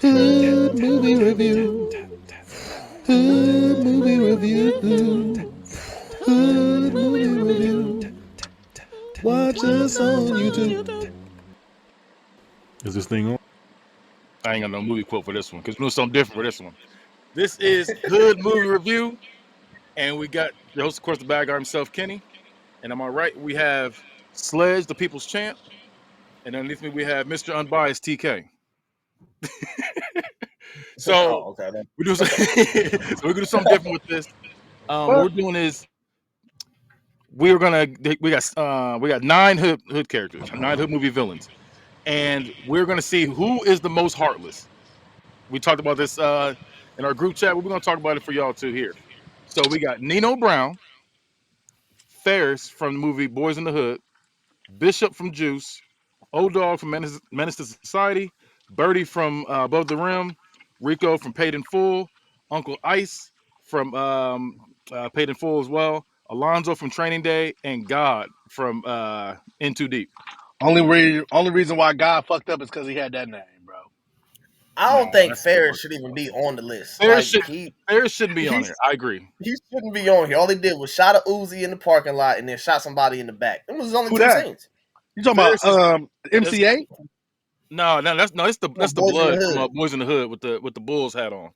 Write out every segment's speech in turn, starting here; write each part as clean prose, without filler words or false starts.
Hood movie review. Hood movie review. Hood movie review. Watch us on YouTube. Is this thing on? I ain't got no movie quote for this one because we're doing something different for this one. This is Hood Movie Review, and we got the host, of course, the bad guy himself, Kenny. And on my right, we have Sledge, the People's Champ, and underneath me we have Mr. Unbiased TK. So okay. we do so we're gonna do something different with this. What we're doing is we got 9 hood characters, 9 hood movie villains, and we're gonna see who is the most heartless. We talked about this in our group chat. We're gonna talk about it for y'all too here. So we got Nino Brown, Ferris from the movie Boys in the Hood, Bishop from Juice, O-Dog from Menace to Society, Birdie from Above the Rim, Rico from Paid in Full, Uncle Ice from Paid in Full as well, Alonzo from Training Day, and God from In Too Deep. Only reason why God fucked up is because he had that name, bro. I don't No, think that's Ferris should even be on the list. Ferris shouldn't be on he's- here. I agree. He shouldn't be on here. All he did was shot a Uzi in the parking lot and then shot somebody in the back. It was his only Who 2 that? scenes. You talking Ferris about MC8? No, that's the Boys in the blood Hood. from Boys in the Hood with the Bulls hat on.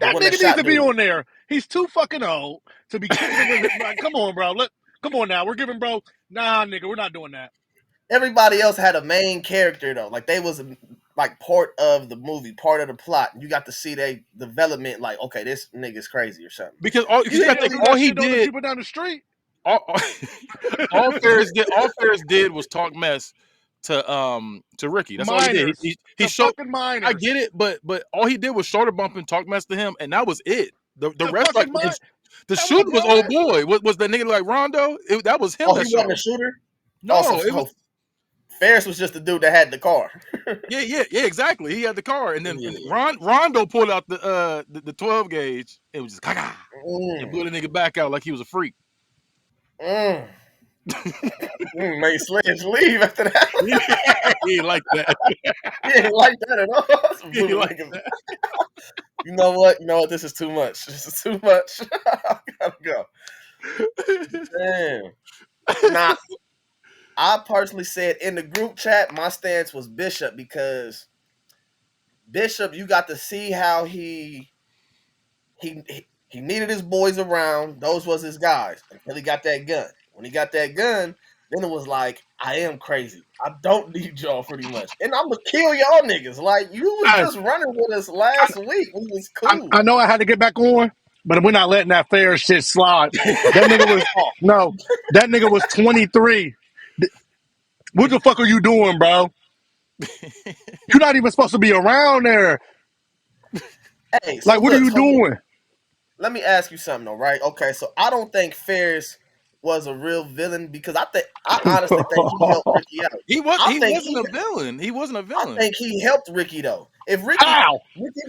That one that nigga needs shot to be dude. on there. He's too fucking old to be kicking with him. Like, come on, bro. Come on now. We're giving bro. Nah, nigga, we're not doing that. Everybody else had a main character though. Like they was like part of the movie, part of the plot. You got to see their development. Like, okay, this nigga's crazy or something. Because all he did, people down the street. all Ferris did was talk mess to Ricky. That's all he did. He showed. Minors. I get it, but all he did was shoulder bump and talk mess to him, and that was it. The rest, like the shooter was old boy. Was the nigga like Rondo? That was him. Oh, he wasn't a shooter. No, it was. Ferris was just the dude that had the car. yeah, exactly. He had the car, and then Rondo pulled out the 12 gauge. It was just caca. And blew the nigga back out like he was a freak. Made Sledge leave after that. He ain't like that. He ain't like that at all. He like that. You know what? This is too much. This is too much. I gotta go. Damn. Nah. I personally said in the group chat, my stance was Bishop because Bishop, you got to see how he needed his boys around. Those was his guys until he got that gun. When he got that gun, then it was like, I am crazy. I don't need y'all pretty much. And I'm going to kill y'all niggas. Like, you was just running with us last week. We was cool. I know I had to get back on, but we're not letting that fair shit slide. That nigga was 23. What the fuck are you doing, bro? You're not even supposed to be around there. Hey, like, what are you doing? Let me ask you something, though, right? Okay, so I don't think Ferris was a real villain because I honestly think he helped Ricky out. He wasn't a villain. He wasn't a villain. I think he helped Ricky though. If Ricky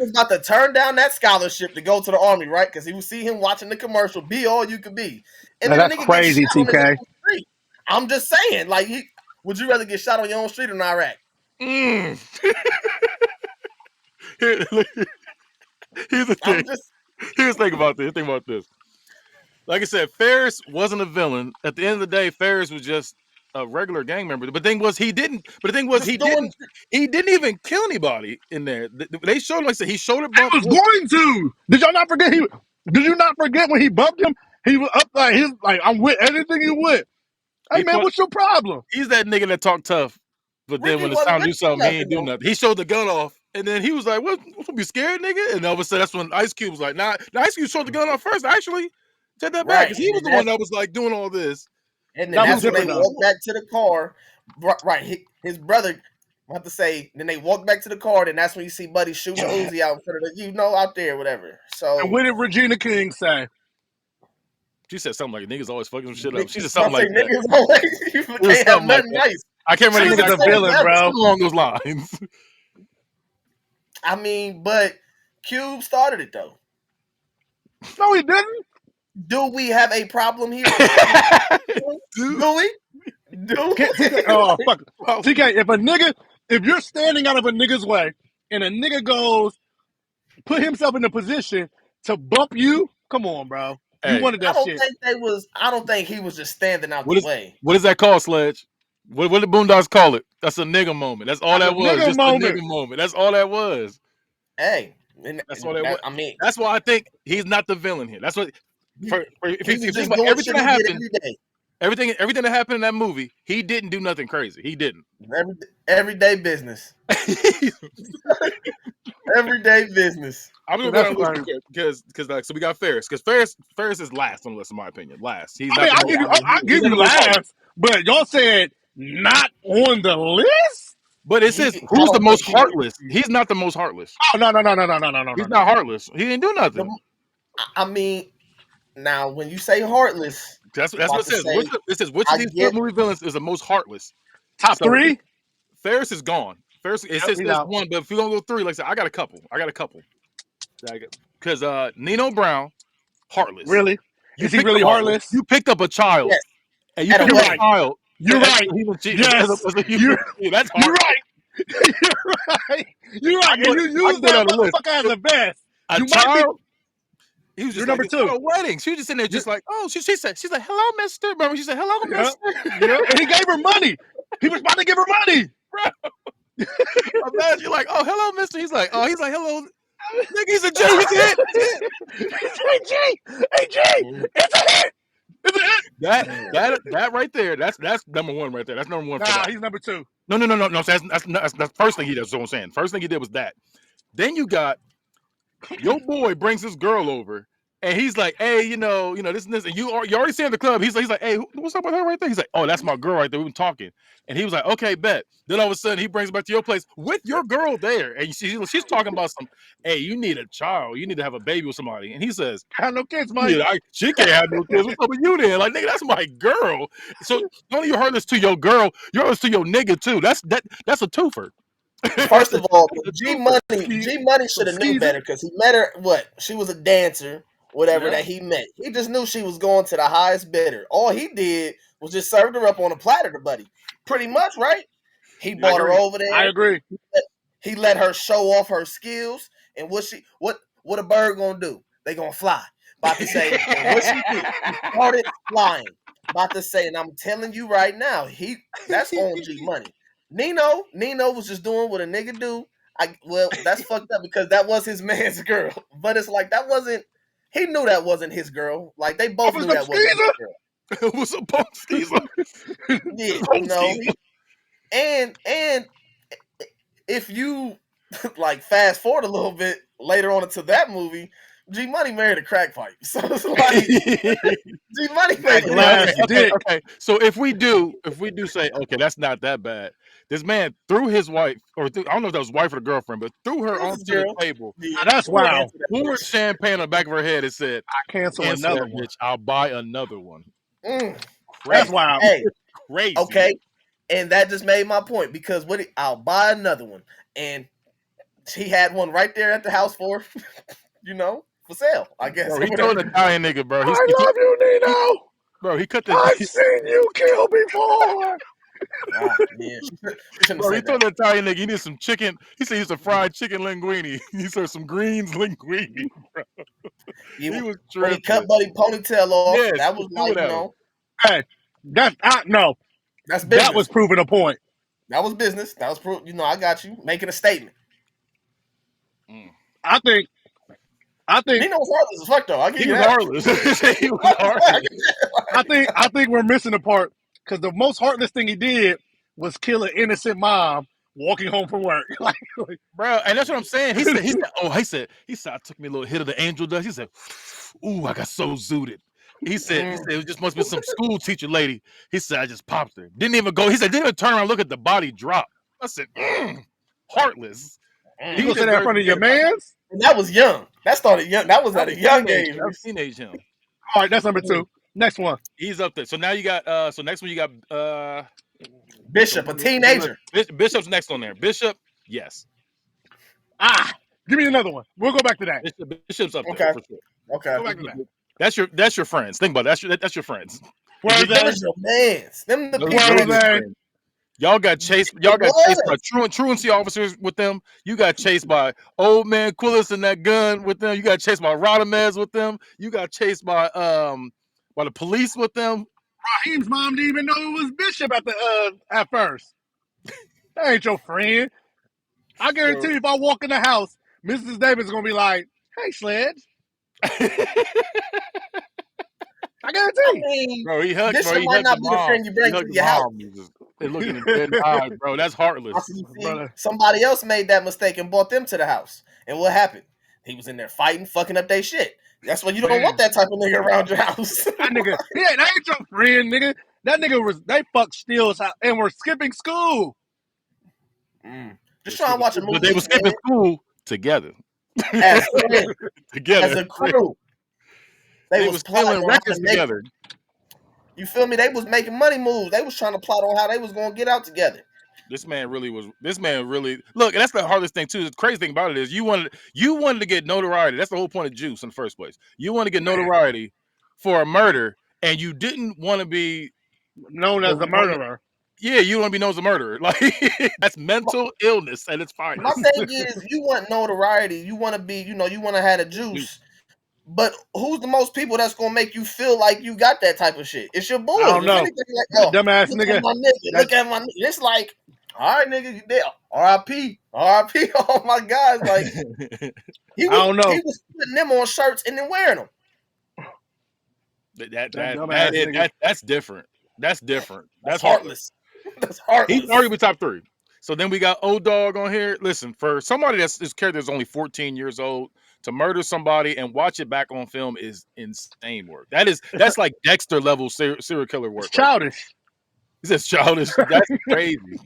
was about to turn down that scholarship to go to the army, right? Because he would see him watching the commercial, be all you could be. And that's crazy, TK. I'm just saying, like, would you rather get shot on your own street or in Iraq? Here's the thing. Here's the thing about this. Like I said, Ferris wasn't a villain. At the end of the day, Ferris was just a regular gang member. But the thing was, he didn't even kill anybody in there. They showed, like I said, he showed a bump. He was going to. Did y'all not forget? Did you not forget when he bumped him? He was up like he's like, I'm with anything you with. Hey man, what's your problem? He's that nigga that talk tough, but then when it's time to do something, he ain't do nothing. He showed the gun off, and then he was like, "What? Be scared, nigga?" And all of a sudden, that's when Ice Cube was like, "Nah, Ice Cube showed the gun off first. Actually, take that back, because he was the one that was like doing all this." And then that's when they walked back to the car. Right, his brother. I have to say, then they walk back to the car, and that's when you see Buddy shooting Uzi out in front of out there, whatever. So, and what did Regina King say? She said something like, "Niggas always fucking some shit up." She said something like that. Niggas always, you can't have nothing nice. I can't remember exactly a villain, bro. Along those lines. I mean, but Cube started it though. No, he didn't. Do we have a problem here? Do we? Oh fuck, TK. If you're standing out of a nigga's way and a nigga goes put himself in a position to bump you. Come on, bro. You Hey, wanted I that don't shit. think they was. I don't think he was just standing out the way. what is that called, Sledge? What did Boondocks call it? That's a nigga moment. That's all That's that a was. nigga Just a moment. nigga moment. That's all that was. Hey, That's all that was. I mean, That's why I think he's not the villain here. That's what. If he you was think just about doing everything shit that he did happened, every day. everything that happened in that movie, he didn't do nothing crazy. He didn't. Everyday business. Everyday business. I'm gonna go That's down the funny. list because like so we got Ferris because Ferris is last on the list in my opinion. Last. He's I not mean, the most. I He's give not you the most heartless. laughs, but y'all said not on the list. But it says I who's the don't most think he. heartless? He's not the most heartless. Oh no. He's not heartless. He didn't do nothing. I mean, now when you say heartless, That's I'm what about it to says. say It says which of I these get. movie villains is the most heartless? Top So three. Ferris is gone. Ferris. It Yep, says he's there's out. one, but if you're gonna go three, like I said, I got a couple. Because Nino Brown, heartless. Really? You Is he picked really up heartless? a child, Yes, and you at a picked You're up a wedding. right. child You're right. Yes. as a human You're being. That's you're heartless. right. You're right. You're right. And you I use can go that down the list. motherfucker as a vest. A You might be. child. He was You're just like number it's not two. a wedding. She was just in there, just like, oh, she's like, hello, Mister. Remember, she said, hello, Yep. Mister. Yep. And he gave her money. He was about to give her money. Imagine, you're like, oh, hello, Mister. He's like, hello, nigga. He's a J. He's a hit. Hey G. Hey G. It's a hit. It's a hit. That right there. That's number one right there. That's number one for Nah, that. he's number two. No. So that's the first thing he does. Is what I'm saying. First thing he did was that. Then you got your boy brings his girl over, and he's like, "Hey, this and this," and you already see in the club. He's like, "Hey, what's up with her right there?" He's like, "Oh, that's my girl right there. We've been talking," and he was like, "Okay, bet." Then all of a sudden, he brings her back to your place with your girl there, and she's talking about some, "Hey, you need a child. You need to have a baby with somebody," and he says, I have no kids, Mike. "Yeah, she can't have no kids. What's up with you then? Like, nigga, that's my girl." So don't you heard this to your girl? You heard this to your nigga too. That's a twofer. First of all, That's a G twofer. Money should have knew better because he met her. What? She was a dancer, whatever Yeah. that he met. He just knew she was going to the highest bidder. All he did was just served her up on a platter, to buddy. Pretty much, right? He brought her over there. I agree. He let her show off her skills. And what a bird gonna do? They gonna fly. About to say, and what she did? She started flying. About to say, and I'm telling you right now, that's on G Money. Nino was just doing what a nigga do. That's fucked up because that was his man's girl. But it's like that wasn't. He knew that wasn't his girl. Like they both knew that wasn't his girl. It was a bone skeezer. Yeah, and if you like fast forward a little bit later on into that movie, G Money married a crack pipe. So it's like G Money made glass dick. Okay. So if we do say, okay, that's not that bad. This man threw his wife, I don't know if that was wife or the girlfriend, but threw her onto the table, Yeah, That's wow. poured champagne on the back of her head, and said, I cancel "Answer another that one. bitch. I'll buy another one." That's wild. Hey, Crazy. okay. And that just made my point because I'll buy another one. And he had one right there at the house for sale, I guess. Bro, he told an Italian nigga, bro. I love you, Nino. Bro, he cut the. I've seen you kill before. Bro, he told the Italian nigga he needs some chicken. He said he used some fried chicken linguine. He said some greens linguine. Bro. He was tripping. When he cut Buddy ponytail off, Yes, that was like, Hey, that's business. that was proving a point. That was business. That was I got you making a statement. I think Nino was heartless as fuck though. I'll give he you was that. heartless. He was heartless. I think we're missing the part because the most heartless thing he did was kill an innocent mom walking home from work. like, Bro, and that's what I'm saying. He said, I took me a little hit of the angel dust. He said, ooh, I got so zooted. He said, it just must be some school teacher lady. He said, I just popped her. Didn't even go. He said, didn't even turn around and look at the body drop. I said, heartless. you gonna say that in front of your mans? And that was young. That started young. That was at a young age. That was teenage him. All right, that's number two. Next one. He's up there. So now you got next one you got Bishop, a teenager. Bishop's next on there. Bishop, yes. Give me another one. We'll go back to that. Bishop's up there for sure. Okay. Go back to that. That's your friends. Think about it. That's your friends. Where are Them they? is your mans. Them the Those people. are Where are your they? friends. Y'all got chased. Y'all got chased by truancy officers with them. You got chased by old man Quillis and that gun with them. You got chased by Rodamez with them. You got chased by the police with them. Raheem's mom didn't even know it was Bishop at first. That ain't your friend. I guarantee you, if I walk in the house, Mrs. Davis is gonna be like, "Hey, Sledge." I guarantee. I mean, Bro, he hugged. Bishop Bro, he might hugged not the be the mom. friend you bring He to hugged your the house. mom. They looking in dead eyes, bro. That's heartless. See, Brother. somebody else made that mistake and brought them to the house. And what happened? He was in there fighting, fucking up their shit. That's why you don't want that type of nigga around your house. That nigga, that ain't your friend, nigga. That nigga they fucked Steele's house and we're skipping school. Just trying to watch a movie. But they were skipping school together. As friends. Together. As a crew. They was stealing records together. You feel me? They was making money moves. They was trying to plot on how they was going to get out together. This man really look. And that's the hardest thing too. The crazy thing about it is you wanted to get notoriety. That's the whole point of Juice in the first place. You want to get notoriety for a murder, and you didn't want to be known as the murderer. Yeah, you want to be known as a murderer. Like that's mental illness at its finest. My thing is, you want notoriety. You want to be, you want to have a juice. But who's the most people that's gonna make you feel like you got that type of shit? It's your boy. I don't know. Like, oh, dumbass nigga. Look at my nigga. It's like, all right, nigga, you there. R.I.P. R.I.P. Oh my God, like I don't know. He was putting them on shirts and then wearing them. That's different. That's different. That's heartless. That's heartless. He's already top 3. So then we got Old Dog on here. Listen, for somebody this character is only 14 years old, to murder somebody and watch it back on film is insane work. That's like Dexter level serial killer work. It's childish. He says childish. That's crazy.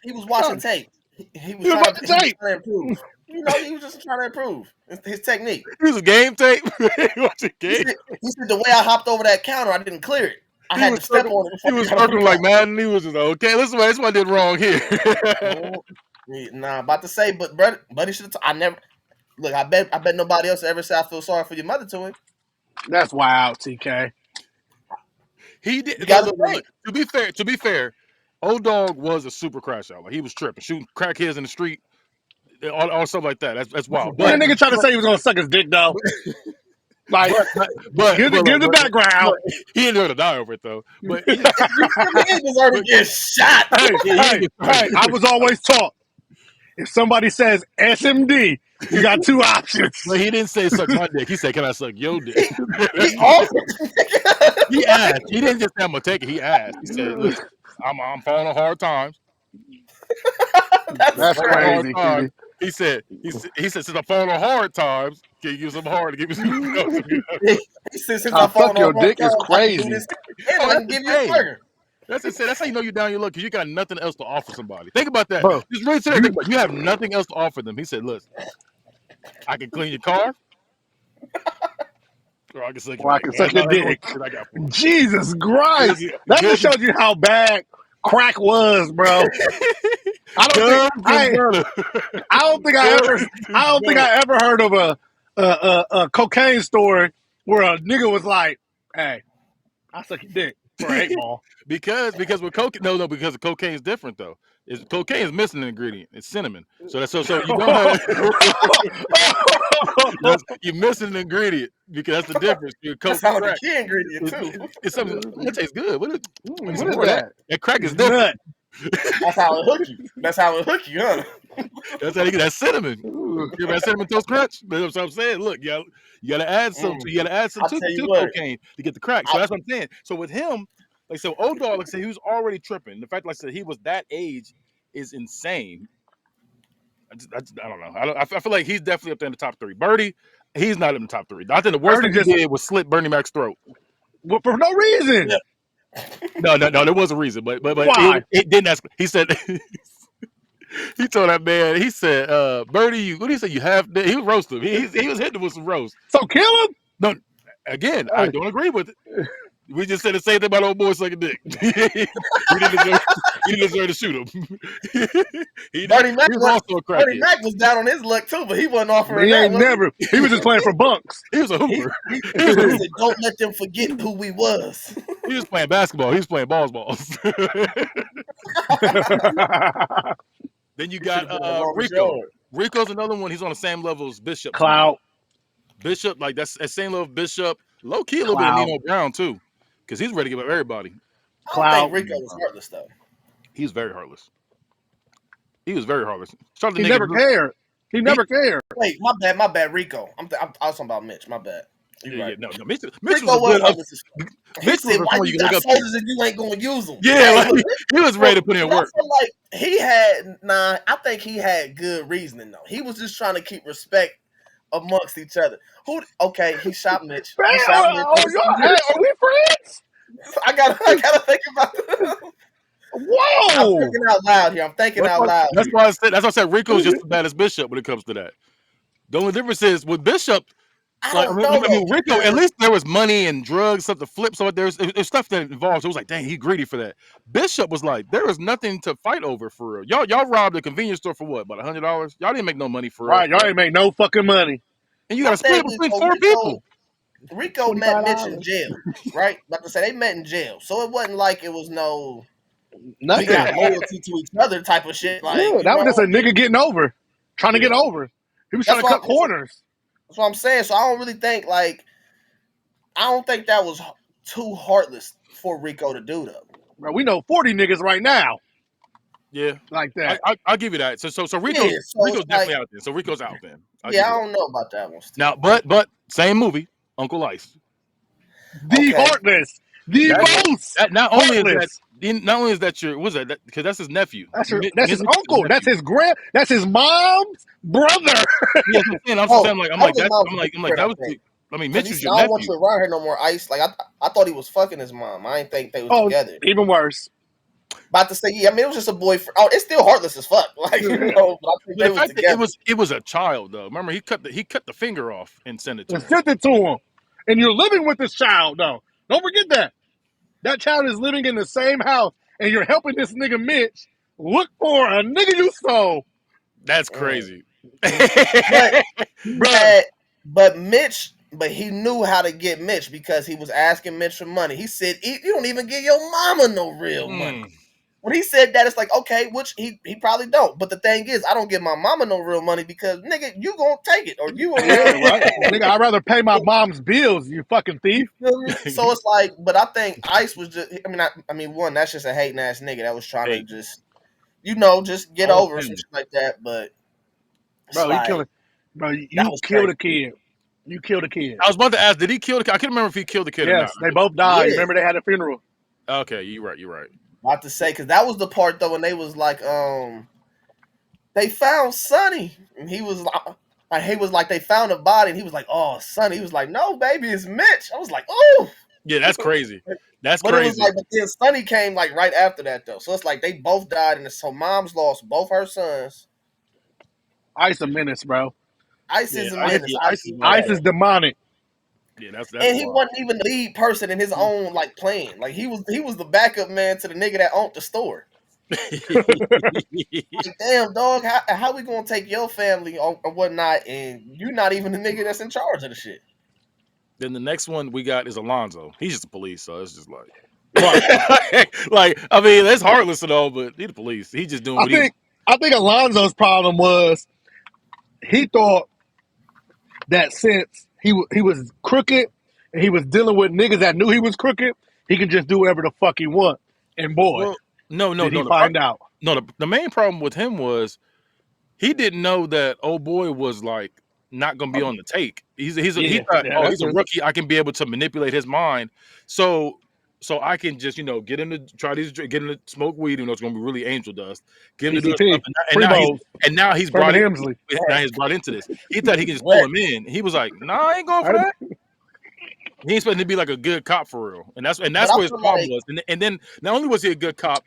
He was watching tape. He was trying to improve. He was just trying to improve his technique. He was a game tape. He watching game. He said the way I hopped over that counter, I didn't clear it. I had to step on it. He was circling like Madden. He was just okay. This is what I did wrong here. Nah, about to say, but buddy should have. I never. Look, I bet nobody else ever said I feel sorry for your mother to him. That's wild, TK. He did. To be fair, Old Dog was a super crash out. Like he was tripping, shooting crackheads in the street, all stuff like that. That's wild. But the nigga tried to say he was gonna suck his dick though. Like, but give the background. He didn't to die over it though. But he deserved to get shot. Hey, I was always taught if somebody says SMD, you got 2 options. But he didn't say suck my dick. He said, "Can I suck your dick?" He offered. He asked. He didn't just say, "I'm gonna take it." He asked. He said, "Listen, I'm falling on hard times." That's crazy. He said, since I'm falling on hard times, can you give some hard to give me some? He said, since I'm falling your on dick hard is times, crazy. I can give you a burger. That's it. That's how you know you're down your luck because you got nothing else to offer somebody. Think about that. Bro, Just really think about it. You have nothing else to offer them. He said, "Listen, I can clean your car, or I can suck your dick." Jesus Christ! That just shows you how bad crack was, bro. I don't think I ever heard of a cocaine story where a nigga was like, "Hey, I suck your dick for an 8 ball." because with cocaine, because cocaine is different though. Cocaine is missing an ingredient. It's cinnamon. So you don't have you're missing an ingredient because that's the difference. That's how the key ingredient too. It's something that tastes good. What is that? That crack is different. That's how it hook you. Huh? That's how you get that cinnamon. You ever had cinnamon toast crunch? That's what I'm saying. Look, you gotta add some. You gotta add some to cocaine to get the crack. So that's what I'm saying. So with him, like so, Old Dog, like I said, he was already tripping. The fact, like I said, he was that age is insane. I don't know. I feel like he's definitely up there in the top 3. Birdie, he's not in the top 3. I think the worst thing he did was slit Bernie Mac's throat. Well, for no reason. Yeah. No, there was a reason, but why? It didn't ask. He said he told that man. He said, "Birdie, what did he say? You have." He was roasting him. He was hitting him with some roast. So kill him. No, again, I don't agree with it. We just said the same thing about old boy sucking dick. He didn't deserve to shoot him. Bernie Mac was down on his luck too, but he wasn't offering. He ain't never. He was just playing for bunks. He was a hooper. He said, "Don't let them forget who we was." He was playing basketball. He was playing balls. Then you He should got have been the longest Rico. yard. Rico's another one. He's on the same level as Bishop to me. Cloud. Bishop, like that's at same level of Bishop. Low key a little bit of Cloud. Nino Brown too, because he's ready to give up everybody. I don't think Cloud. Rico was heartless though. He's very heartless. He was very heartless. Started He the never nigga. cared. He never cared. Wait, my bad, Rico. I was talking about Mitch. My bad. You Yeah, right. no. Mitch was Rico a was good. heartless as fuck. He Mitch was said, "Why someone you you can look got up to. soldiers if you ain't gonna use them?" Yeah, Hey, like look, he was ready to put in but I work. feel like he had I think he had good reasoning though. He was just trying to keep respect amongst each other. Okay, he shot Mitch. Man, He shot Mitch. hey, are we friends? I gotta think about this. I'm Whoa. thinking out loud here. I'm thinking out loud. That's why I said. That's why I said Rico's just as bad as Bishop when it comes to that. The only difference is with Bishop. I Like, don't I know mean, though. Rico, at because- least there was money and drugs, stuff to flip. So there's stuff that involves. It was like, dang, he greedy for that. Bishop was like, there was nothing to fight over for real. Y'all robbed a convenience store for what? About $100? Y'all didn't make no money for real. Right, y'all ain't make no fucking money. And you got to My thing split is, between so four people. Rico met Mitch in $25. jail, right? Like I said, they met in jail, so it wasn't like it was no we Nothing. got loyalty to each other type of shit. Like Yeah, you that was know, just a nigga getting over. Trying to get over. He was trying to cut corners. That's what I'm saying. So I don't really think I don't think that was too heartless for Rico to do though. Bro, we know 40 niggas right now Yeah, like that. I'll give you that. So Rico's Yeah, so Rico's it's definitely like- out there. So Rico's out then. I'll Yeah, give I you that. don't know about that one. Still. Now, but same movie, Uncle Ice. The Okay. heartless. The That- most That not only heartless. is that your what's that? Because that's his nephew. That's Mi- his Mitch's uncle. That's nephew. that's his mom's brother. Yeah, I'm Oh, saying like that was his mom's I'm like boyfriend, that I was think. I mean Because Mitch he was said, your I don't want nephew. you around here no more, Ice. Like I thought he was fucking his mom. I didn't think they was Oh, together. even worse. About to say, yeah, I mean it was just a boyfriend. Oh, it's still heartless as fuck. Like you know, but I think But they the was fact that together. it was a child though. Remember he cut the finger off and sent it to And him. sent it to him. And you're living with this child, though. Don't forget that. That child is living in the same house, and you're helping this nigga Mitch look for a nigga you stole. That's crazy. But he Bruh. had, but he knew how to get Mitch because he was asking Mitch for money. He said, "You don't even give your mama no real money." When he said that, it's like, okay, which he probably don't. But the thing is, I don't give my mama no real money because, nigga, you gonna take it or you Yeah, around. right? Nigga, I'd rather pay my mom's bills, you fucking thief. You feel me? So it's like, but I think Ice was just, I mean, one, that's just a hating ass nigga that was trying to just, just get All over some shit like that. But it's Bro, like, you was killed crazy. a kid. You killed a kid. I was about to ask, did he kill the kid? I can't remember if he killed the kid or not. Yes, they both died. Yeah. Remember they had a funeral. Okay, you're right. about to say, because that was the part though when they was like, they found Sonny, and he was like, they found a body, and he was like, oh, Sonny. He was like, no, baby, it's Mitch. I was like, oh, Yeah, that's crazy. That's but crazy. it was like, but then Sonny came like right after that though, so it's like they both died, and so mom's lost both her sons. Ice a menace, bro. Ice is a Ice- menace. Ice is demonic. Yeah, that's and he wild. wasn't even the lead person in his own like plan. Like he was the backup man to the nigga that owned the store. Like, damn, dog, how we gonna take your family or whatnot, and you not even the nigga that's in charge of the shit? Then the next one we got is Alonzo. He's just the police, so it's just like, like I mean, that's heartless and all, but he's the police. He just doing what I think Alonzo's problem was he thought that since he was crooked and he was dealing with niggas that knew he was crooked, he could just do whatever the fuck he want. And boy, Well, no. did he find out. No, the main problem with him was he didn't know that old boy was like not gonna be on the take. He thought, that's he's a true. rookie. I can be able to manipulate his mind, so I can just get him to try these, get him to smoke weed, even though it's gonna be really angel dust. Get him to do PCP, stuff, and now he's brought Herman in, Hemsley. now he's brought into this. He thought he could just pull him in. He was like, "Nah, I ain't going for that." He ain't supposed to be like a good cop for real, and that's But where I his feel problem like- was. And then not only was he a good cop,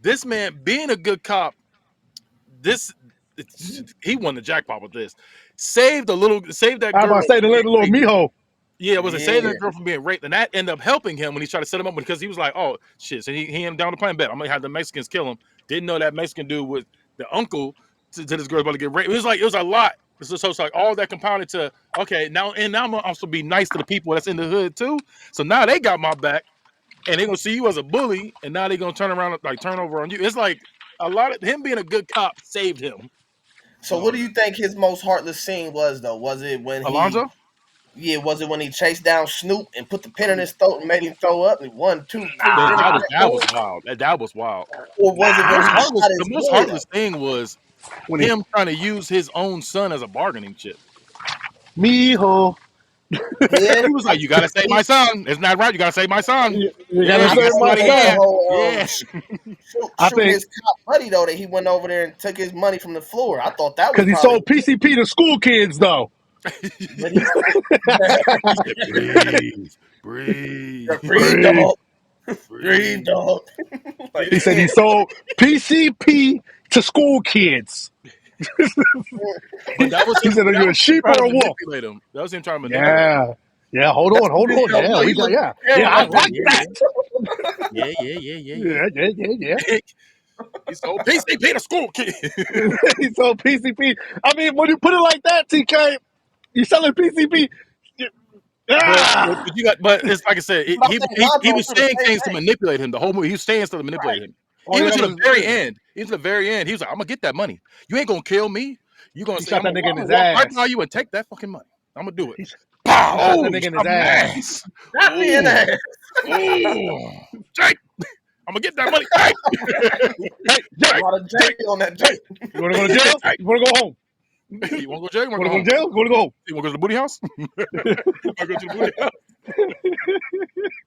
this man being a good cop, he won the jackpot with this. Saved that I'm girl. about to say the little mijo. Yeah, it was saving Yeah. that girl from being raped, and that ended up helping him when he tried to set him up because he was like, "Oh shit!" So he ain't down to plan bet. I'm gonna have the Mexicans kill him. Didn't know that Mexican dude was the uncle to this girl about to get raped. It was a lot. So it's like all that compounded to now I'm gonna also be nice to the people that's in the hood too. So now they got my back. and they're gonna see you as a bully, and now they're gonna turn around like turn over on you. It's like a lot of him being a good cop saved him. So what do you think his most heartless scene was though? Was it when Alonzo? was it when he chased down Snoop and put the pin in his throat and made him throw up and 1, 2, 3? That was wild. That was wild. Or was it when he shot The his most boy, heartless thing was When him trying to use his own son as a bargaining chip. Mijo. Yeah, He was like, "You gotta save my son. It's not right. You gotta save my son." You Yeah, gotta I save got my somebody son. here. Yeah. I shooting think his cop buddy though that he went over there and took his money from the floor. I thought that was because he probably, sold PCP to school kids though. but he He said, "Breathe, breathe, breathe, Breathe. dog, breathe, dog. Like, He said he sold PCP to school kids. But that was He him. said, "Are That you a was him sheep trying or to a wolf?" manipulate him. That was him trying to manipulate. Yeah. Yeah, hold that's on. the video. Yeah, Look, we he got looked at yeah, him I like, like Yeah, that. yeah. Yeah. He sold PCP to school kid. He sold PCP. I mean, when you put it like that, TK, you selling PCP. But it's like I said, but I think he Lonzo was do the saying same things to thing. manipulate him. The whole movie, he was saying stuff to manipulate him. All Even you to got the was very end. Even to the very end, he was like, "I'm gonna get that money. You ain't gonna kill me. You gonna he say shot that nigga in I'm his gonna walk right ass. by you and take that fucking money. I'm gonna do it." He Pow! shot that Oh, nigga in shot his my ass. ass. Not me in the ass. Oh, Jake, I'm gonna get that money. Jake, Hey, Jake, A lot of J on that J. you want to go to jail? Jake. You want to go home? You wanna go to jail? You You wanna want go to home? go to jail? You want to go home? You wanna go to the booty house? You wanna go to the booty house?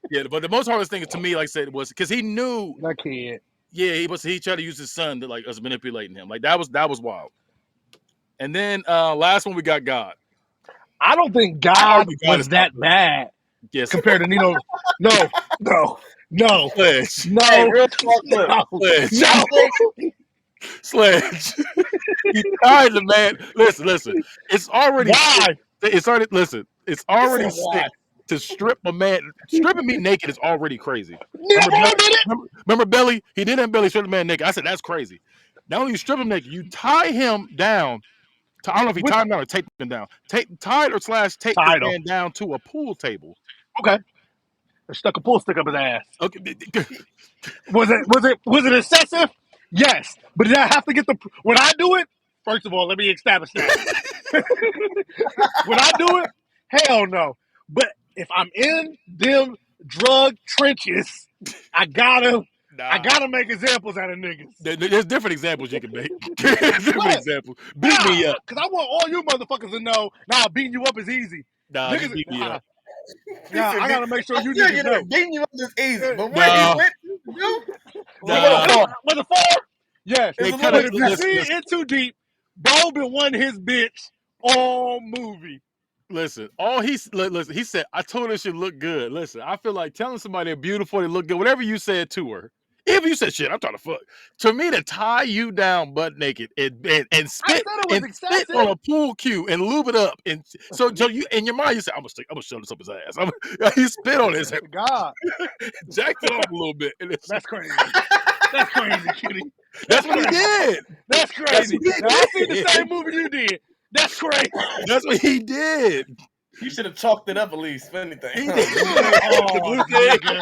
Yeah, but the most hardest thing to me, like I said, was because he knew. That kid. Yeah, he tried to use his son to like us manipulating him. Like that was wild. And then last one we got God. I don't think I God argue God was is top that three. bad Yes, compared to Nino. No. Sledge, Hey, No. real talk, look. Sledge, I think Sledge. He tied the man. Listen. It's already sick. Why? It's already listen. It's he already said sick why. to strip a man. Stripping me naked is already crazy. Nino Remember Paul Belly? did it. Remember Belly? He didn't Belly strip the man naked. I said that's crazy. Not only you strip him naked, you tie him down. I don't know if he With tied him down or taped him down. Tied or / taped this title. man down to a pool table. Okay. They stuck a pool stick up his ass. Okay. Was it excessive? Yes. But did I have to get the when I do it? First of all, let me establish that. When I do it, hell no. But if I'm in them drug trenches, I gotta make examples out of niggas. There's different examples you can make. Different What? examples. Beat me up. Because I want all you motherfuckers to know, beating you up is easy. Nah, just beat me up. I gotta make sure I you feel niggas know. beating you up is easy, but where he went to, Nah. Was it far? Yes. They It's cut But it. if you see it in too deep, Bo been won his bitch all movie. Listen, listen, he said, I told her she looked good. Listen, I feel like telling somebody they're beautiful, they look good, whatever you said to her. If you said shit, I'm trying to fuck. To me, to tie you down butt naked and spit on a pool cue and lube it up, and so you in your mind you say, I'm gonna shove this up his ass. He spit on his head, God, jacked it off a little bit. And that's crazy. That's crazy, cutie. That's what he did. That's crazy. That's Now, I seen the same movie you did. That's crazy. That's what he did. You should have chalked it up at least, if anything. He did. The blue thing.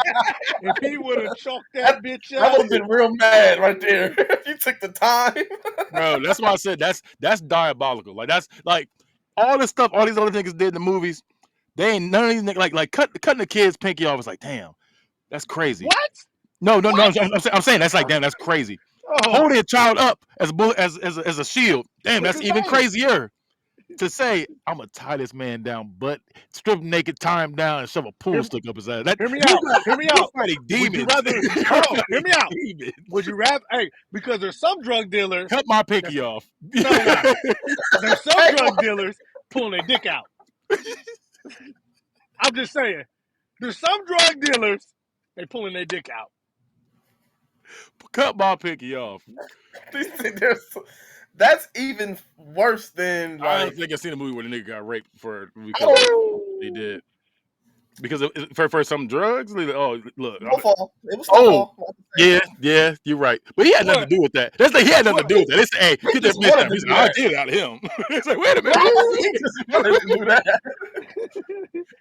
If he would have chalked that bitch I would up, have been real mad right there. If you took the time. Bro, that's why I said that's diabolical. Like that's like all this stuff, all these other niggas did in the movies. They ain't none of these niggas like cutting the kid's pinky off is like, damn, that's crazy. what? No. I'm saying that's like, damn, that's crazy. Oh, Holding a child up as a bullet, as a shield, damn, that's even crazier. To say I'm gonna tie this man down, but strip him naked, tie him down, and shove a pool stick up his ass. hear me out. Hear me out. Fighting Would you demons. rather? Hold on. Hear me out. Demons. Would you rather? Hey, because there's some drug dealers. Cut my pinky off. No. There's some drug dealers pulling their dick out. I'm just saying. There's some drug dealers they pulling their dick out. Cut my pinky off. That's even worse than I like. don't think I've seen a movie where the nigga got raped I they did because for some drugs. Oh, look, Snowfall. It was Snowfall. yeah, you're right. But he had nothing to do with that. He had nothing to do with that. They said, hey, get that bitch out. He's like, I did it out of him. It's like, wait a minute. He just wanted to do that.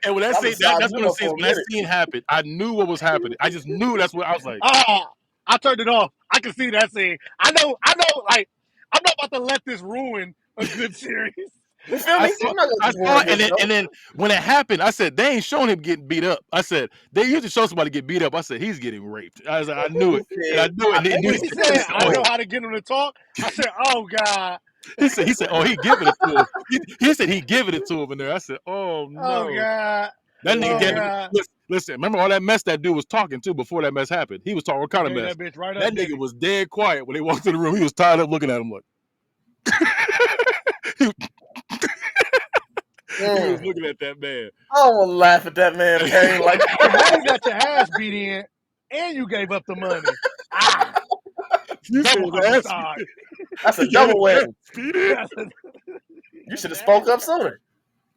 And when that I'm scene, beside that's you one of the though scenes for a when that minute. scene happened. I knew what was happening. I just knew that's what I was like. I turned it off. I can see that scene. I know. Like, I'm not about to let this ruin a good series. You feel me? I'm not gonna I just saw ruin it, this show. and then when it happened, I said they ain't showing him getting beat up. I said they usually show somebody get beat up. I said he's getting raped. I was like, I knew it, and I knew it. And think he When it's he because said, it's "I know old. how to get him to talk," I said, "Oh God, he said, oh, he giving it to him. He said he giving it to him in there. I said, oh oh no, God, that nigga oh Yeah. get. God." Listen, remember all that mess that dude was talking to before that mess happened? He was talking what He kind of gave mess? that bitch right up, That didn't nigga he? was dead quiet when they walked in the room. He was tied up looking at him like. He was looking at that man. I don't want to laugh at that man pain like So now you got your ass beat in, and you gave up the money. You said Double his ass. homicide. that's a He got double his ass whammy. beat in. You should have spoke up sooner.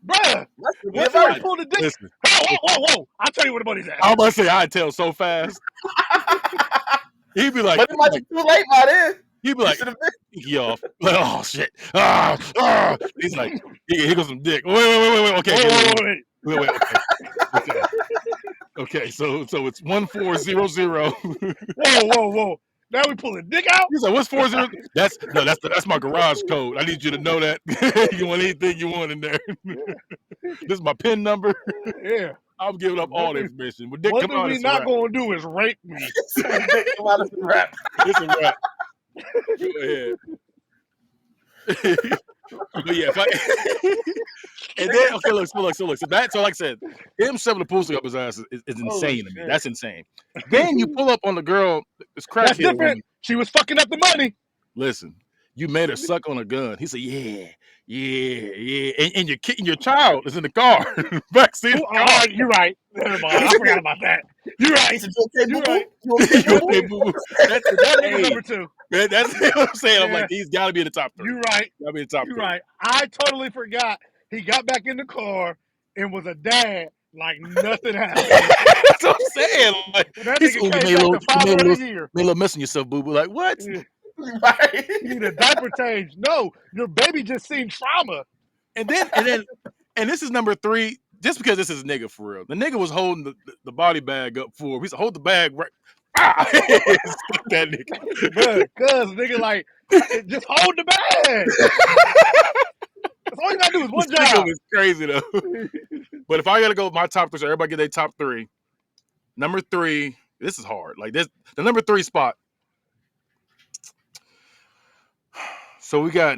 Bruh, That should be a once he verdict. pulled the dick. Listen, Whoa. I'll tell you what the money's at. I'm about to say I tell so fast. He'd be like, But it might be too late by then. he'd be You like, should have been. he off. Like, oh shit. He's like, here goes some dick. Wait. Okay, wait. Okay, so it's 1400. Whoa. Now we pulling dick out? He's like, what's 40? That's my garage code. I need you to know that. You want anything you want in there. This is my PIN number. Yeah. I'm giving up all the information. When dick One come thing out, we it's a not wrap. going to do is rape me. Dick come out of the rap. It's a wrap. Go ahead. But yeah, and then okay, look. So like I said, him shoving the pool stick up his ass is insane to me. That's insane. Then you pull up on the girl, this That's crackhead different. woman. She was fucking up the money. Listen, you made her suck on a gun. He said, yeah. And your child is in the car, backseat of the car. You're right. Never mind. I forgot about that. You're right. He said, "You okay, You're boo-boo? right. You okay, You boo-boo?" okay, boo-boo? That nigga Hey, number two. man, that's what I'm saying. I'm Yeah. like, he's got to be in the top 3. You're right. Got to be in the top You're 3. right. I totally forgot. He got back in the car and was a dad like nothing happened. That's what I'm saying. Like, That he's nigga came back to father of the year. made a little mess on yourself, boo-boo. Like, what? Right. You need a diaper change. No, your baby just seen trauma. And this is number 3. Just because this is a nigga for real. The nigga was holding the body bag up for him. He said, hold the bag right. Stick that nigga. But cuz nigga like just hold the bag. That's all you gotta do is one This nigga job. was crazy though. But if I gotta go with my top 3, so everybody get their top 3. Number 3, this is hard. Like this, the number 3 spot. So we got.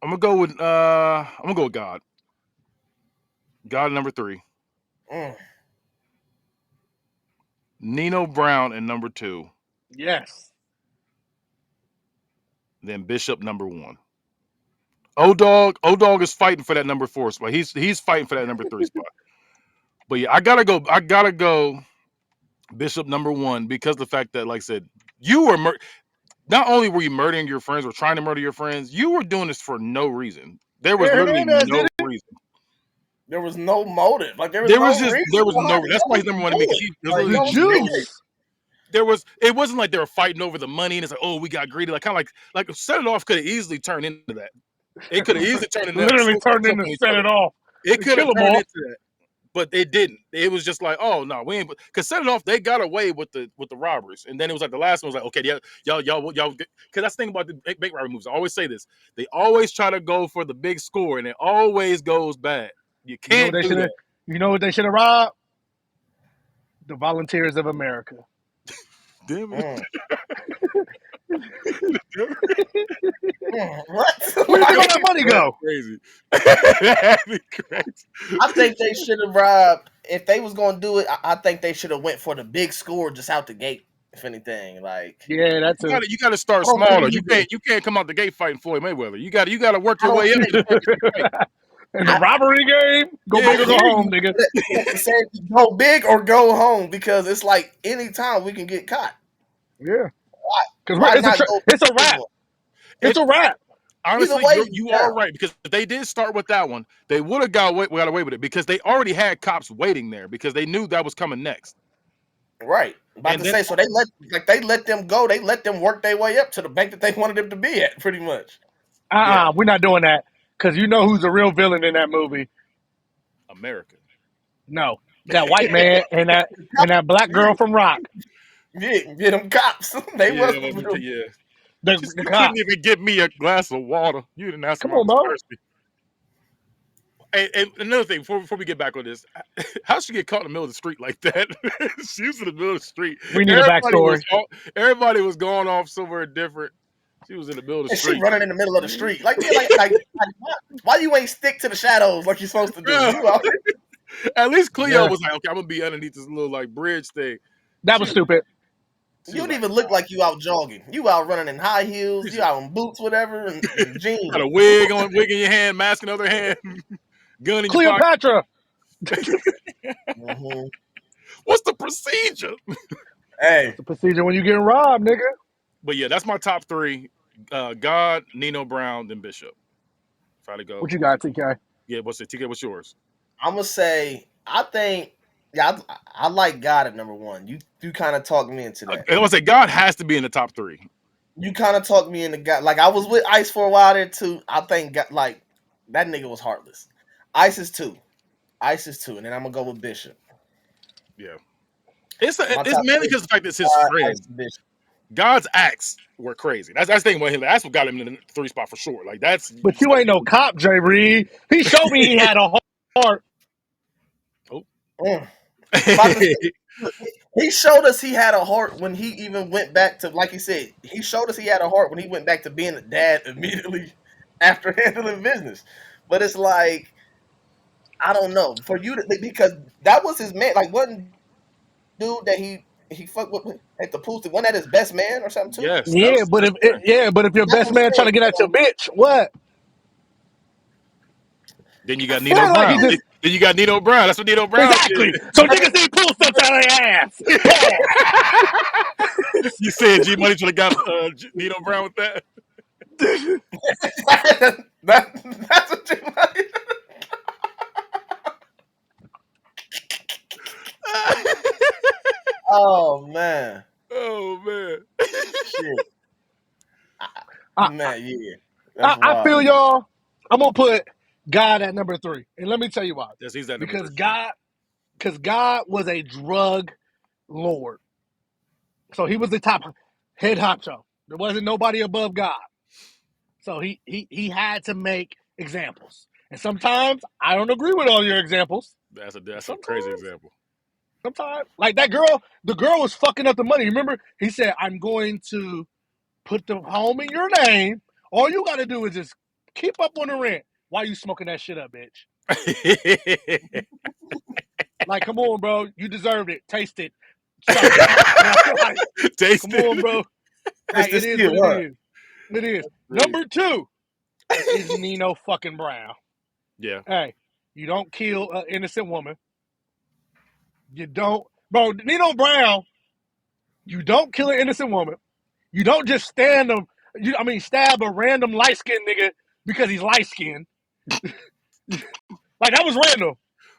I'm gonna go with God. God number 3. Nino Brown in number 2. Yes. Then Bishop number 1. O-Dog is fighting for that number 4 spot. He's fighting for that number 3 spot. But yeah, I gotta go Bishop number 1 because the fact that, like I said, you were not only were you murdering your friends or trying to murder your friends, you were doing this for no reason. There was literally no reason. There was no motive. Like there was no. That's why he's number 1 to me. It wasn't like they were fighting over the money and it's like, oh, we got greedy. Like kind of like set it off could have easily turned into that. It could have easily turned into literally turned into set it off. It could have turned into that. But it didn't. It was just like, oh no, we ain't. Because set it off, they got away with the robberies, and then it was like the last one was like, okay, y'all. Because that's the thing about the bank robbery movies. I always say this: they always try to go for the big score, and it always goes bad. You can't do that. You know what they should have robbed? The Volunteers of America. Damn it. What? Where did all that money go? Crazy. That'd be crazy. I think they should have robbed. If they was gonna do it, I think they should have went for the big score just out the gate. If anything, like that's you got to start smaller. You can't come out the gate fighting Floyd Mayweather. You got to work your way up. In the robbery game, go big or go home, nigga. Go big or go home because it's like anytime we can get caught. Yeah, because it's a wrap. It's a wrap. Honestly, you are right because if they did start with that one, they would have got away with it because they already had cops waiting there because they knew that was coming next. Right. So they let them go. They let them work their way up to the bank that they wanted them to be at, pretty much. We're not doing that because you know who's the real villain in that movie. America. No, that white man and that black girl from Rock. Yeah, them cops. They Yeah, was yeah. The You couldn't cop. even give me a glass of water. You didn't ask if Come I on, was bro. thirsty. And another thing, before we get back on this, how she get caught in the middle of the street like that? She was in the middle of the street. We need a backstory. Everybody was going off somewhere different. She was in the middle of the and she street. running in the middle of the street. Like, yeah, why you ain't stick to the shadows like you're supposed to do? Yeah. You out At least Cleo Yeah. was like, okay, I'm gonna be underneath this little like bridge thing. That was stupid. You don't even look like you out jogging. You out running in high heels. You out in boots, whatever, and jeans. Got a wig on, wig in your hand, mask in the other hand, gun in your pocket. Cleopatra. Mhm. What's the procedure? Hey, That's the procedure when you getting robbed, nigga. But yeah, that's my top three: God, Nino Brown, then Bishop. If I had to go, What you got, TK? yeah. What's it? TK, what's yours? I'm gonna say I think I like God at number one. You kind of talked me into that. I was say God has to be in the top three. You kind of talked me into God. Like I was with Ice for a while there too. I think God, like that nigga was heartless. Ice is two, and then I'm gonna go with Bishop. Yeah, it's My mainly top three, because of the fact that it's his God, friend. Ice, and Bishop. God's acts were crazy. That's the thing with him. That's what got him in the three spot for sure. Like that's. But you ain't no cop, Jay Reed. He showed me he had a heart. Mm. About to say, he showed us he had a heart when he even went back to, like he said, he showed us he had a heart when he went back to being a dad immediately after handling business. But it's like, I don't know. For you to, because that was his man. Like, wasn't dude that he fucked with at the pool, wasn't that his best man or something too? Yes, that was Yeah, his but best friend. if your That's best what man I'm trying saying. to get at your bitch, what? Then you I got feel Nino like he Brown. just Then you got Nino Brown. That's what Nino Brown exactly. did. So niggas need pull stuff out of their ass. Pause. You said G Money should have got Nino Brown with that. That's what you like. Oh man. Oh man. Shit. I, Man, yeah. That's I wild. feel y'all. I'm gonna put God at number 3, and let me tell you why. Yes, he's at number Because three. God was a drug lord, so he was the top head honcho. There wasn't nobody above God, so he had to make examples. And sometimes I don't agree with all your examples. That's a crazy example. Sometimes, like that girl, the girl was fucking up the money. Remember, he said, "I'm going to put the home in your name. All you got to do is just keep up on the rent. Why you smoking that shit up, bitch? Like, come on, bro. You deserved it. Taste it. Suck it. Like, Taste come it. on, bro. It's Like, the it is skill, what it huh? is. It is. Number 2 is Nino fucking Brown. Yeah. Hey, you don't kill an innocent woman. You don't, bro. Nino Brown. You don't kill an innocent woman. You don't just stab a random light skinned nigga because he's light skinned. Like that was random.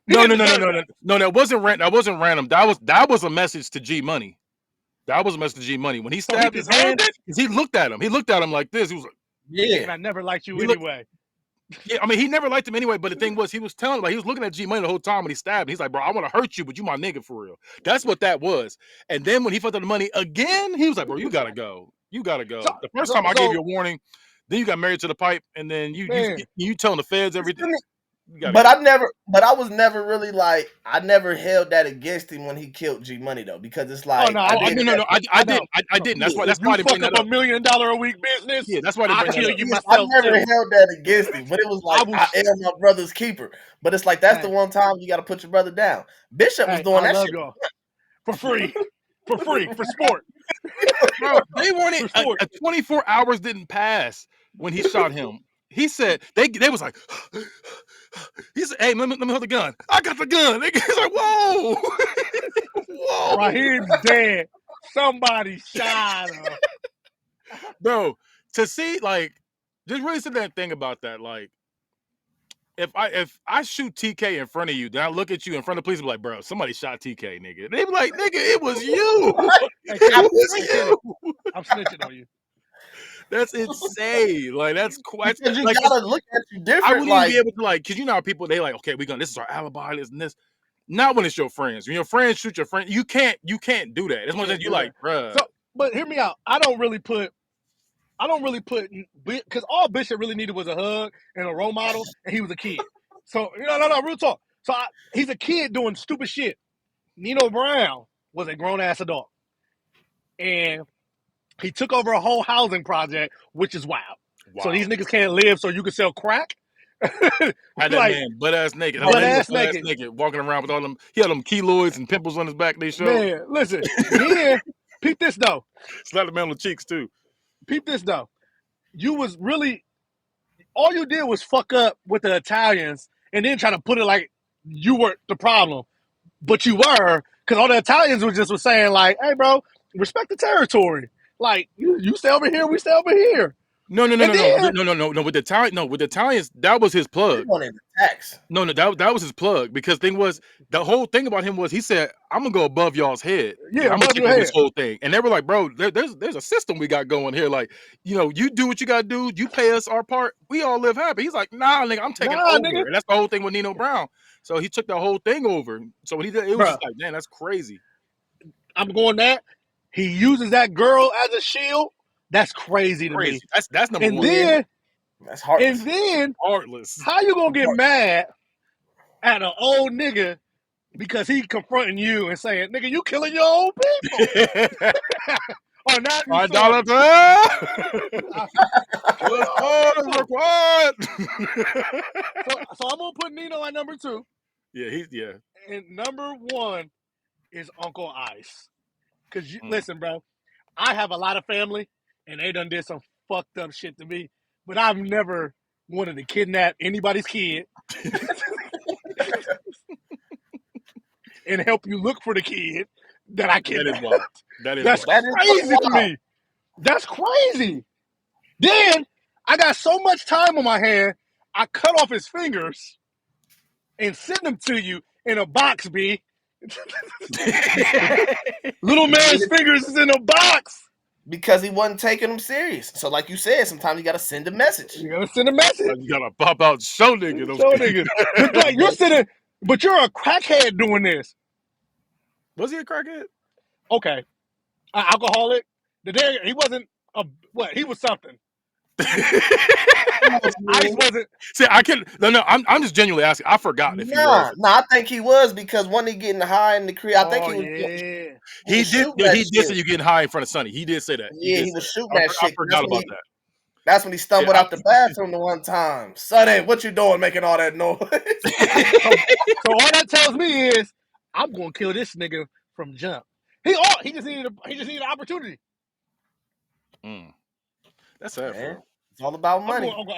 He No. didn't deserve that. No, that wasn't random. That wasn't random. That was a message to G Money. That was a message to G Money. When he So he stabbed his deserved hand, it. because he looked at him. He looked at him like this. He was like, And Yeah. I never liked you he looked, anyway. yeah, I mean, he never liked him anyway. But the thing was, he was telling, like, he was looking at G Money the whole time when he stabbed him. He's like, bro, I want to hurt you, but you my nigga for real. That's what that was. And then when he fucked up the money again, he was like, bro, you gotta go. You gotta go. The first time I gave you a warning, then you got married to the pipe, and then you telling the feds everything. But I was never really like, I never held that against him when he killed G Money though, because it's like, No, I didn't. I didn't. That's why If you I didn't bring fuck that up up. $1 million a week business, Yeah, that's why I didn't I'll bring that kill up. you I myself never too. held that against him, but it was like, I am my brother's keeper. But it's like, that's the one time you got to put your brother down. Bishop was doing I that love shit y'all. For free, for sport. Bro, they weren't. For sport. 24 hours didn't pass when he shot him. He said they was like, he said, "Hey, let me hold the gun. I got the gun." He's like, "Whoa, whoa, Raheem's dead. Somebody shot him. bro." To see, like, just really sit there and think about that. Like, if I shoot TK in front of you, then I look at you in front of the police and be like, "Bro, somebody shot TK, nigga." They be like, "Nigga, it was you. Hey, It Kenny, was hey, you." Kenny, I'm snitching on you. That's insane. Like that's quite Because you like gotta look at you I different. wouldn't even Like be able to like because you know how people they like okay we're gonna this is our alibi this and this. Not when it's your friends. When your friends shoot your friend, you can't do that. As much as you like, bruh. So, but hear me out. I don't really put because all Bishop really needed was a hug and a role model, and he was a kid. So no, real talk. So he's a kid doing stupid shit. Nino Brown was a grown ass adult, and he took over a whole housing project, which is wild. Wow. So these niggas can't live, so you can sell crack. Had that like man butt ass naked. butt ass naked, walking around with all them. He had them keloids and pimples on his back. They showed. man. Listen, then peep this though. Slapped the man on the cheeks too. Peep this though. You was really all you did was fuck up with the Italians and then try to put it like you weren't the problem, but you were because all the Italians was saying like, "Hey, bro, respect the territory. Like you stay over here, we stay over here." No. With the Italians, that was his plug. they wanted the tax. No, that was his plug because thing was the whole thing about him was he said I'm gonna go above y'all's head. Yeah, I'm gonna above take your over head. this whole thing, and they were like, bro, there's a system we got going here. Like, you do what you gotta do. You pay us our part. We all live happy. He's like, nah, nigga, I'm taking over, nigga. and that's the whole thing with Nino Brown. So he took the whole thing over. So when he did, it was just like, man, that's crazy. I'm going that. He uses that girl as a shield. That's crazy to me. That's number and one. Then, that's heartless. And then, Heartless. How you gonna get mad at an old nigga because he confronting you and saying, "Nigga, you killing your own people"? Or now you required. So I'm gonna put Nino at number 2. Yeah. And number 1 is Uncle Ice. Cause listen, bro, I have a lot of family and they done did some fucked up shit to me, but I've never wanted to kidnap anybody's kid and help you look for the kid that I kidnapped. That's crazy to me. That's crazy. Then I got so much time on my hand, I cut off his fingers and send them to you in a box, B. Little man's fingers is in a box. Because he wasn't taking them serious. So like you said, sometimes you gotta send a message. You gotta send a message. You gotta pop out show nigga. But you're a crackhead doing this. Was he a crackhead? Okay. Alcoholic. He wasn't he was something. Ice wasn't. See, I can no. I'm just genuinely asking. I forgot if he was. No, I think he was because when he getting high in the crib, I think he was. Yeah. He did say you getting high in front of Sonny. He did say that. Yeah, he was shooting that shit. I forgot about that. That's when he stumbled out the bathroom the one time. Sonny, what you doing making all that noise? So all that tells me is I'm gonna kill this nigga from jump. He just needed an opportunity. That's sad for him. It's all about money. Uncle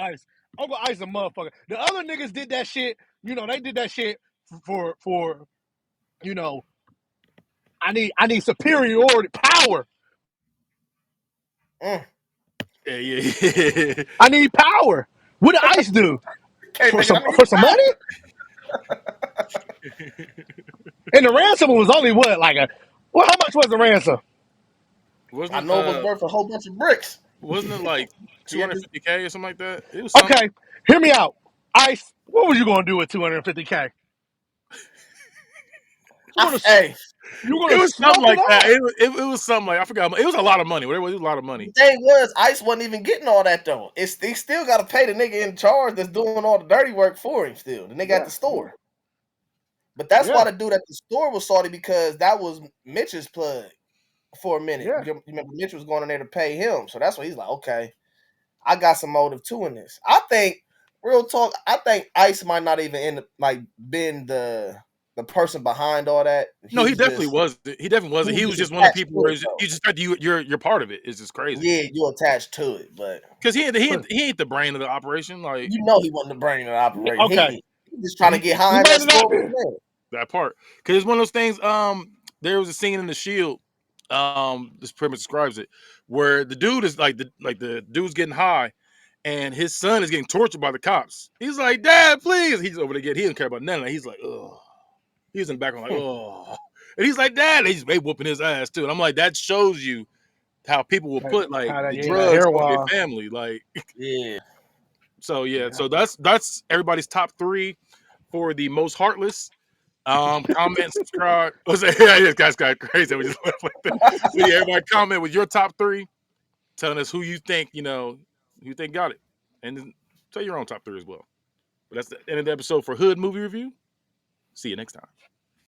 Ice a motherfucker. The other niggas did that shit. They did that shit for I need superiority power. Yeah. I need power. What did Ice do? For some money? And the ransom was only what? How much was the ransom? I know it was worth a whole bunch of bricks. Wasn't it like $250K or something like that? It was okay. Hear me out. Ice, what was you gonna do with $250K? Hey. It was something like that. It was something like I forgot. It was a lot of money. Whatever, it was a lot of money. The thing was, Ice wasn't even getting all that though. They still got to pay the nigga in charge that's doing all the dirty work for him. Still, the nigga at the store. But that's why the dude at the store was salty because that was Mitch's plug for a minute. Yeah. You remember Mitch was going in there to pay him, so that's why he's like, okay, I got some motive too in this. I think, real talk, I think Ice might not even been the person behind all that. No, he definitely wasn't. He definitely wasn't. He was just one of the people where you just said you're part of it. It's just crazy. Yeah, you attached to it, but because he ain't the brain of the operation. Like he wasn't the brain of the operation. Okay, he just trying to get high. That part because it's one of those things. There was a scene in The Shield. This pretty much describes it, where the dude is the dude's getting high, and his son is getting tortured by the cops. He's like, "Dad, please." He's over there. He doesn't care about none of that. He's like, "Ugh." He's in the background like, "Oh," and he's like, "Dad." They whooping his ass too. And I'm like, that shows you how people will put like How that, the yeah, that drugs hair on their wall. family. Like, Yeah. so yeah, so that's everybody's top 3 for the most heartless. Comment, subscribe. Yeah, this guy's got crazy. We just left like that. But yeah, everybody comment with your top 3, telling us who you think, who you think got it. And then tell your own top 3 as well. But that's the end of the episode for Hood Movie Review. See you next time.